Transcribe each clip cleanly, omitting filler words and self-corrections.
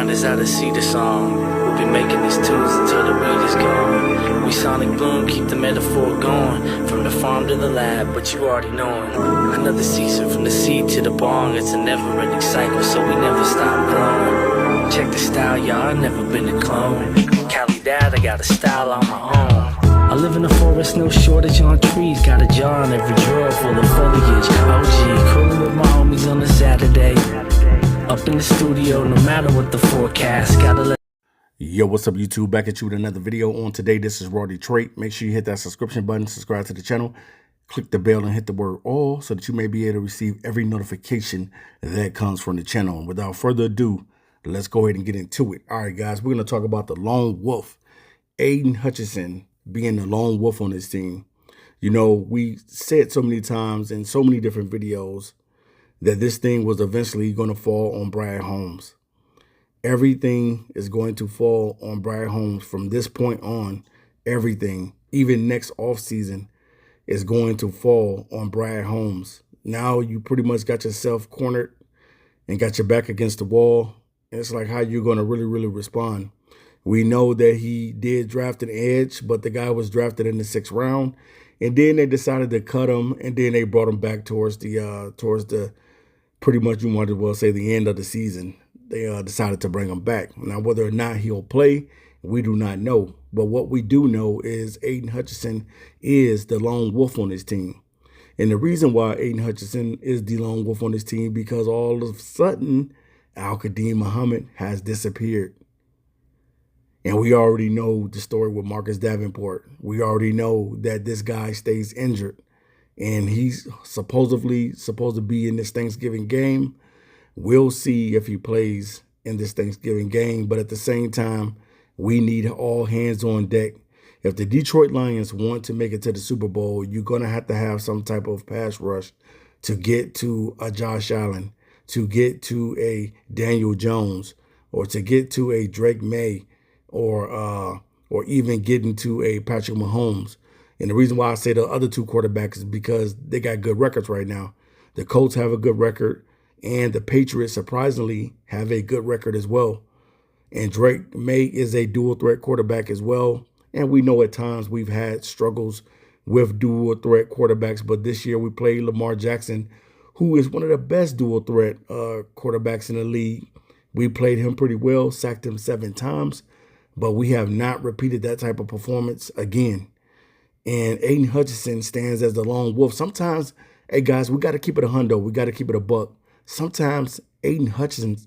mind is out of see the song. We'll be making these tunes until the weed is gone. We sonic boom, keep the metaphor going. From the farm to the lab, but you already know it. Another season from the seed to the bong. It's a never-ending cycle, so we never stop growing. Check the style, y'all, I've never been a clone. Cali dad, I got a style on my own. I live in the forest, no shortage on trees. Got a jar in every drawer full of foliage. OG, cooling with my homies on a Saturday. Up in the studio, no matter what the forecast. Gotta let. Yo, what's up, YouTube? Back at you with another video. On today, this is Raw Detroit. Make sure you hit that subscription button, subscribe to the channel, click the bell, and hit the word all so that you may be able to receive every notification that comes from the channel. And without further ado, let's go ahead and get into it. All right, guys, we're going to talk about the lone wolf, Aidan Hutchinson, being the lone wolf on this team. You know, we said so many times in so many different videos that this thing was eventually going to fall on Brad Holmes. Everything is going to fall on Brad Holmes from this point on. Everything, even next offseason, is going to fall on Brad Holmes. Now you pretty much got yourself cornered and got your back against the wall. And it's like how you're going to really respond. We know that he did draft an edge, but the guy was drafted in the 6th round. And then they decided to cut him, and then they brought him back towards the pretty much, you might as well say, the end of the season. They decided to bring him back. Now, whether or not he'll play, we do not know. But what we do know is Aidan Hutchinson is the lone wolf on this team. And the reason why Aidan Hutchinson is the lone wolf on this team, because all of a sudden, Al-Qadim Muhammad has disappeared. And we already know the story with Marcus Davenport. We already know that this guy stays injured. And he's supposedly supposed to be in this Thanksgiving game. We'll see if he plays in this Thanksgiving game. But at the same time, we need all hands on deck. If the Detroit Lions want to make it to the Super Bowl, you're going to have some type of pass rush to get to a Josh Allen, to get to a Daniel Jones, or to get to a Drake May, or even getting to a Patrick Mahomes. And the reason why I say the other two quarterbacks is because they got good records right now. The Colts have a good record, and the Patriots, surprisingly, have a good record as well. And Drake May is a dual threat quarterback as well. And we know at times we've had struggles with dual threat quarterbacks, but this year we played Lamar Jackson, who is one of the best dual threat quarterbacks in the league. We played him pretty well, sacked him 7 times, but we have not repeated that type of performance again. And Aidan Hutchinson stands as the lone wolf. Sometimes, hey guys, we got to keep it a hundo. We got to keep it a buck. Sometimes Aidan Hutchinson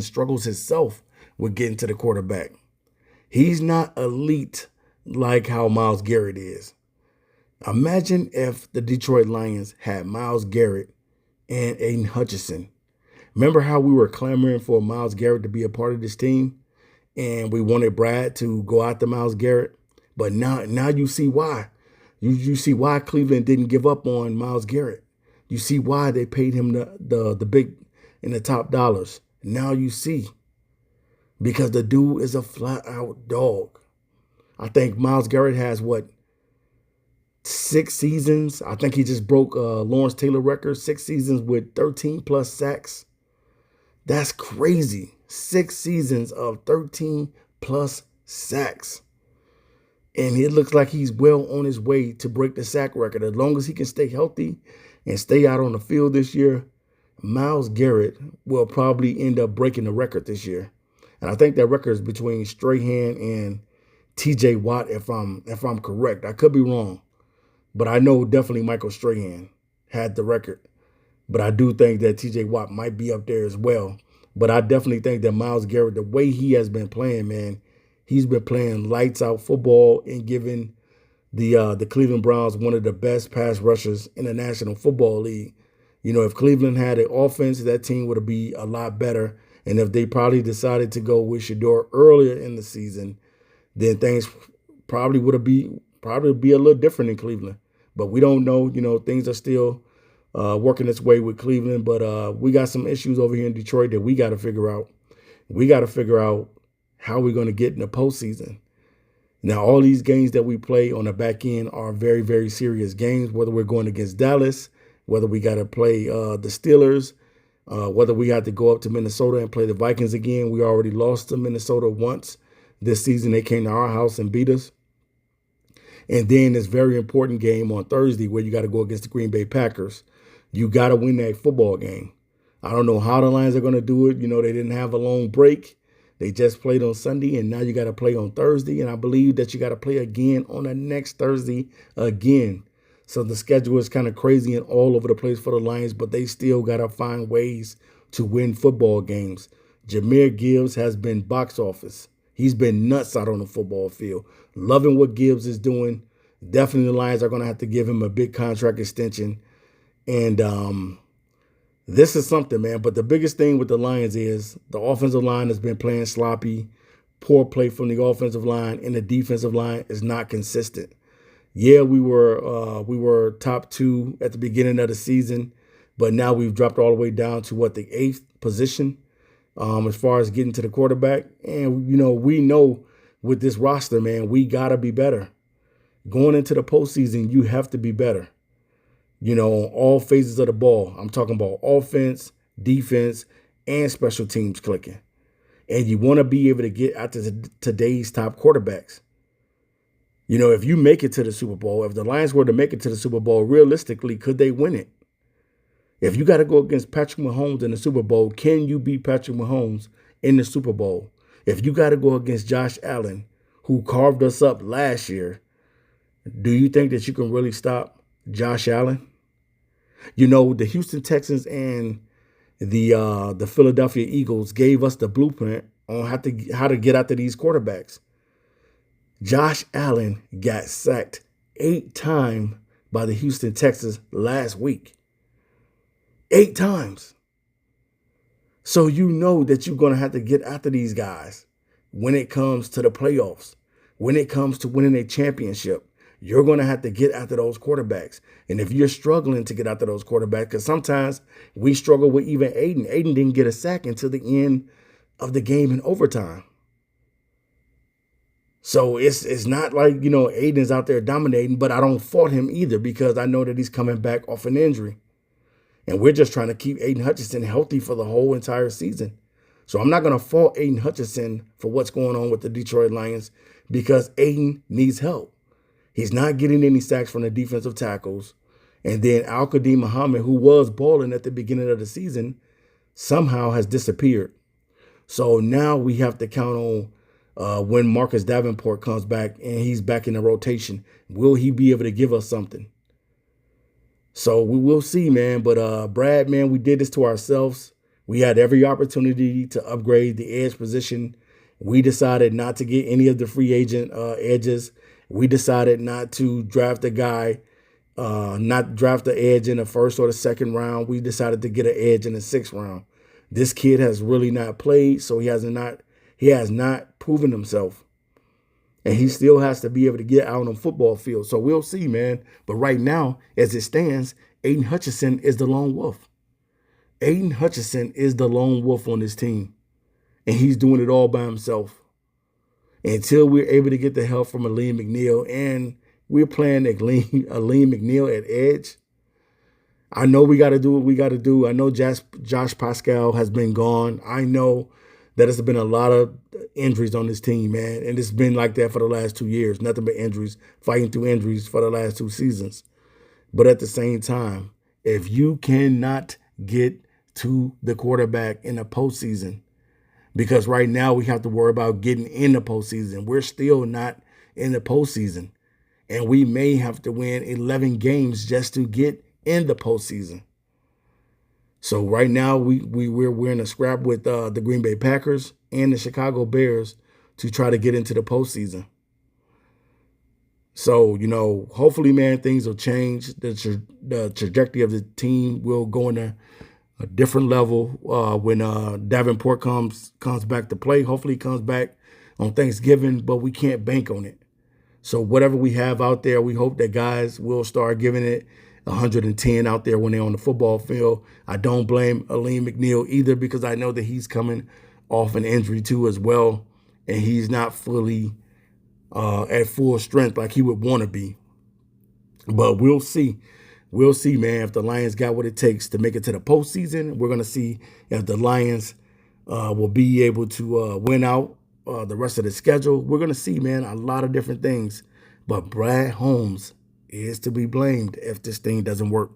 struggles himself with getting to the quarterback. He's not elite like how Myles Garrett is. Imagine if the Detroit Lions had Myles Garrett and Aidan Hutchinson. Remember how we were clamoring for Myles Garrett to be a part of this team? And we wanted Brad to go after Myles Garrett? But now you see why. You see why Cleveland didn't give up on Myles Garrett. You see why they paid him the big and the top dollars. Now you see. Because the dude is a flat-out dog. I think Myles Garrett has, 6 seasons? I think he just broke Lawrence Taylor record, 6 seasons with 13+ sacks. That's crazy. 6 seasons of 13+ sacks. And it looks like he's well on his way to break the sack record. As long as he can stay healthy and stay out on the field this year, Myles Garrett will probably end up breaking the record this year. And I think that record is between Strahan and T.J. Watt, if I'm correct. I could be wrong, but I know definitely Michael Strahan had the record. But I do think that T.J. Watt might be up there as well. But I definitely think that Myles Garrett, the way he has been playing, man, he's been playing lights out football and giving the Cleveland Browns one of the best pass rushers in the National Football League. You know, if Cleveland had an offense, that team would be a lot better. And if they probably decided to go with Shador earlier in the season, then things probably would be a little different in Cleveland. But we don't know. You know, things are still working its way with Cleveland. But we got some issues over here in Detroit that we got to figure out. We got to figure out how we're going to get in the postseason. Now, all these games that we play on the back end are very serious games, whether we're going against Dallas, whether we got to play the Steelers, Whether we had to go up to Minnesota and play the Vikings again, we already lost to Minnesota once this season. They came to our house and beat us. And then this very important game on Thursday where you got to go against the Green Bay Packers. You got to win that football game. I don't know how the Lions are going to do it. You know, they didn't have a long break. They just played on Sunday, and now you got to play on Thursday. And I believe that you got to play again on the next Thursday again. So the schedule is kind of crazy and all over the place for the Lions, but they still got to find ways to win football games. Jahmyr Gibbs has been box office. He's been nuts out on the football field. Loving what Gibbs is doing. Definitely the Lions are going to have to give him a big contract extension. And this is something, man. But the biggest thing with the Lions is the offensive line has been playing sloppy, poor play from the offensive line, and the defensive line is not consistent. Yeah, we were top 2 at the beginning of the season, but now we've dropped all the way down to the 8th position as far as getting to the quarterback. And, you know, we know with this roster, man, we got to be better. Going into the postseason, you have to be better. You know, on all phases of the ball. I'm talking about offense, defense, and special teams clicking. And you want to be able to get out to today's top quarterbacks. You know, if you make it to the Super Bowl, if the Lions were to make it to the Super Bowl, realistically, could they win it? If you got to go against Patrick Mahomes in the Super Bowl, can you beat Patrick Mahomes in the Super Bowl? If you got to go against Josh Allen, who carved us up last year, do you think that you can really stop Josh Allen? You know, the Houston Texans and the Philadelphia Eagles gave us the blueprint on how to get after these quarterbacks. Josh Allen got sacked 8 times by the Houston Texans last week. 8 times. So you know that you're going to have to get after these guys when it comes to the playoffs, when it comes to winning a championship. You're going to have to get after those quarterbacks. And if you're struggling to get after those quarterbacks, because sometimes we struggle with even Aidan. Aidan didn't get a sack until the end of the game in overtime. So it's not like, you know, Aidan's out there dominating, but I don't fault him either because I know that he's coming back off an injury. And we're just trying to keep Aidan Hutchinson healthy for the whole entire season. So I'm not going to fault Aidan Hutchinson for what's going on with the Detroit Lions because Aidan needs help. He's not getting any sacks from the defensive tackles. And then Al-Qadim Muhammad, who was balling at the beginning of the season, somehow has disappeared. So now we have to count on when Marcus Davenport comes back and he's back in the rotation. Will he be able to give us something? So we will see, man. But Brad, man, we did this to ourselves. We had every opportunity to upgrade the edge position. We decided not to get any of the free agent edges. We decided not to draft a guy, not draft the edge in the first or the second round. We decided to get an edge in the 6th round. This kid has really not played, so he has not proven himself. And he still has to be able to get out on the football field. So we'll see, man. But right now, as it stands, Aidan Hutchinson is the lone wolf. Aidan Hutchinson is the lone wolf on this team. And he's doing it all by himself. Until we're able to get the help from Aidan McNeil, and we're playing Aidan McNeil at edge. I know we got to do what we got to do. I know Josh Pascal has been gone. I know that there's been a lot of injuries on this team, man. And it's been like that for the last 2 years. Nothing but injuries, fighting through injuries for the last 2 seasons. But at the same time, if you cannot get to the quarterback in the postseason, because right now we have to worry about getting in the postseason. We're still not in the postseason. And we may have to win 11 games just to get in the postseason. So right now we're in a scrap with the Green Bay Packers and the Chicago Bears to try to get into the postseason. So, you know, hopefully, man, things will change. The trajectory of the team will go in a different level when Davenport comes back to play. Hopefully he comes back on Thanksgiving, but we can't bank on it. So whatever we have out there, we hope that guys will start giving it 110 out there when they're on the football field. I don't blame Aidan McNeil either because I know that he's coming off an injury too as well, and he's not fully at full strength like he would want to be. But we'll see. we'll see, man, if the Lions got what it takes to make it to the postseason. We're going to see if the Lions will be able to win out the rest of the schedule. We're going to see, man, a lot of different things. But Brad Holmes is to be blamed if this thing doesn't work.